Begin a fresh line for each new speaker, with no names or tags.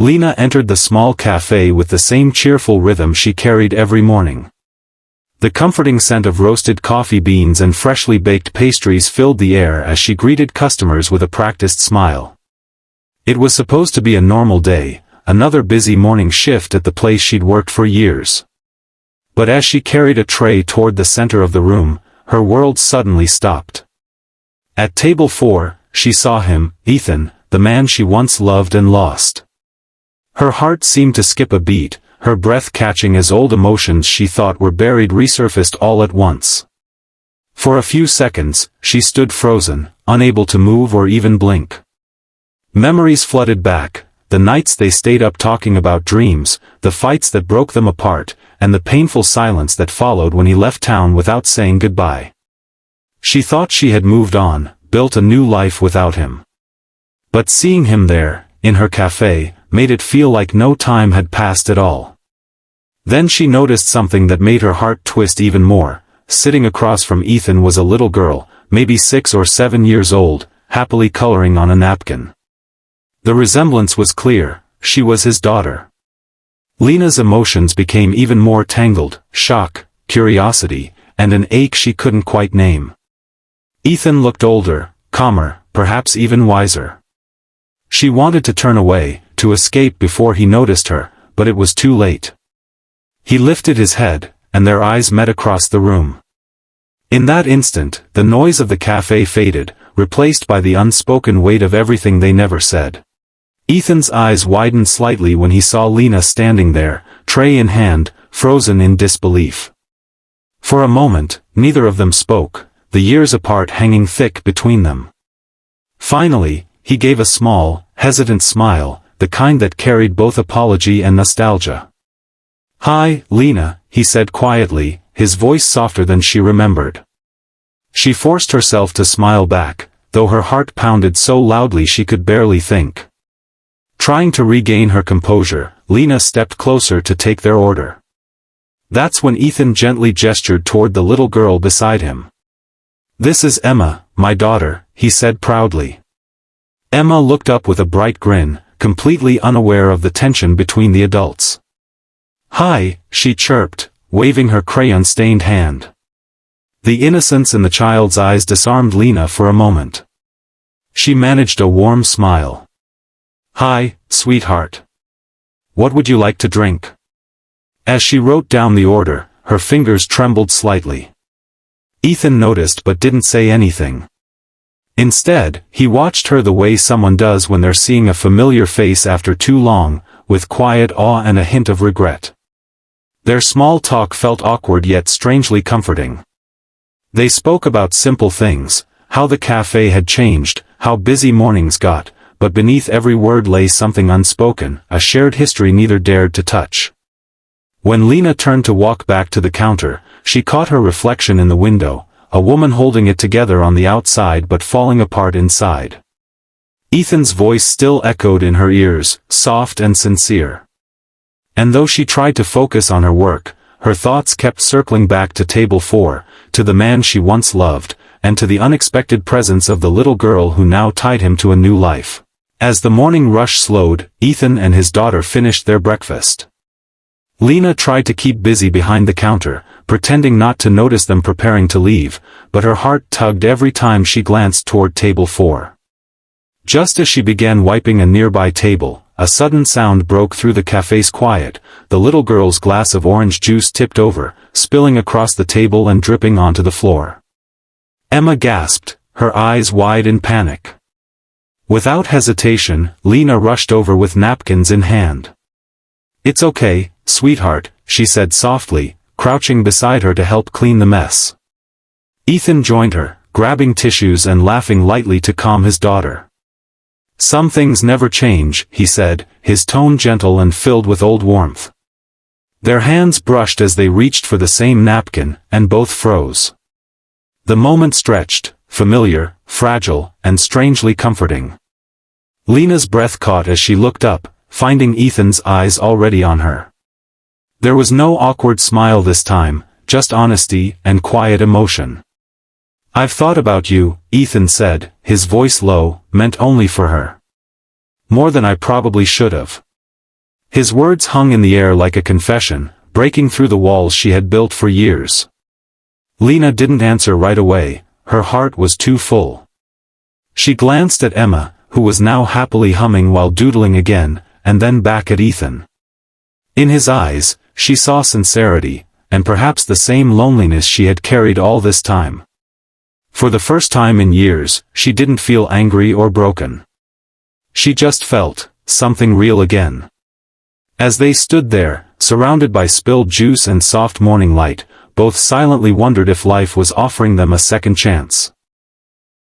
Lena entered the small cafe with the same cheerful rhythm she carried every morning. The comforting scent of roasted coffee beans and freshly baked pastries filled the air as she greeted customers with a practiced smile. It was supposed to be a normal day, another busy morning shift at the place she'd worked for years. But as she carried a tray toward the center of the room, her world suddenly stopped. At table 4, she saw him, Ethan, the man she once loved and lost. Her heart seemed to skip a beat, her breath catching as old emotions she thought were buried resurfaced all at once. For a few seconds, she stood frozen, unable to move or even blink. Memories flooded back, the nights they stayed up talking about dreams, the fights that broke them apart, and the painful silence that followed when he left town without saying goodbye. She thought she had moved on, built a new life without him. But seeing him there, in her cafe, made it feel like no time had passed at all. Then she noticed something that made her heart twist even more. Sitting across from Ethan was a little girl, maybe 6 or 7 years old, happily coloring on a napkin. The resemblance was clear, she was his daughter. Lena's emotions became even more tangled, shock, curiosity, and an ache she couldn't quite name. Ethan looked older, calmer, perhaps even wiser. She wanted to turn away, to escape before he noticed her, but it was too late. He lifted his head, and their eyes met across the room. In that instant, the noise of the cafe faded, replaced by the unspoken weight of everything they never said. Ethan's eyes widened slightly when he saw Lena standing there, tray in hand, frozen in disbelief. For a moment, neither of them spoke, the years apart hanging thick between them. Finally, he gave a small, hesitant smile, the kind that carried both apology and nostalgia. "Hi, Lena," he said quietly, his voice softer than she remembered. She forced herself to smile back, though her heart pounded so loudly she could barely think. Trying to regain her composure, Lena stepped closer to take their order. That's when Ethan gently gestured toward the little girl beside him. "This is Emma, my daughter," he said proudly. Emma looked up with a bright grin, completely unaware of the tension between the adults. "Hi," she chirped, waving her crayon-stained hand. The innocence in the child's eyes disarmed Lena for a moment. She managed a warm smile. "Hi, sweetheart. What would you like to drink?" As she wrote down the order, her fingers trembled slightly. Ethan noticed but didn't say anything. Instead, he watched her the way someone does when they're seeing a familiar face after too long, with quiet awe and a hint of regret. Their small talk felt awkward yet strangely comforting. They spoke about simple things, how the cafe had changed, how busy mornings got, but beneath every word lay something unspoken, a shared history neither dared to touch. When Lena turned to walk back to the counter, she caught her reflection in the window, a woman holding it together on the outside but falling apart inside. Ethan's voice still echoed in her ears, soft and sincere. And though she tried to focus on her work, her thoughts kept circling back to table 4, to the man she once loved, and to the unexpected presence of the little girl who now tied him to a new life. As the morning rush slowed, Ethan and his daughter finished their breakfast. Lena tried to keep busy behind the counter, pretending not to notice them preparing to leave, but her heart tugged every time she glanced toward table 4. Just as she began wiping a nearby table, a sudden sound broke through the cafe's quiet. The little girl's glass of orange juice tipped over, spilling across the table and dripping onto the floor. Emma gasped, her eyes wide in panic. Without hesitation, Lena rushed over with napkins in hand. "It's okay, sweetheart," she said softly, crouching beside her to help clean the mess. Ethan joined her, grabbing tissues and laughing lightly to calm his daughter. "Some things never change," he said, his tone gentle and filled with old warmth. Their hands brushed as they reached for the same napkin, and both froze. The moment stretched, familiar, fragile, and strangely comforting. Lena's breath caught as she looked up, finding Ethan's eyes already on her. There was no awkward smile this time, just honesty and quiet emotion. "I've thought about you," Ethan said, his voice low, meant only for her. "More than I probably should have. His words hung in the air like a confession, breaking through the walls she had built for years. Lena didn't answer right away, her heart was too full. She glanced at Emma, who was now happily humming while doodling again, and then back at Ethan. In his eyes, she saw sincerity, and perhaps the same loneliness she had carried all this time. For the first time in years, she didn't feel angry or broken. She just felt something real again. As they stood there, surrounded by spilled juice and soft morning light, both silently wondered if life was offering them a second chance.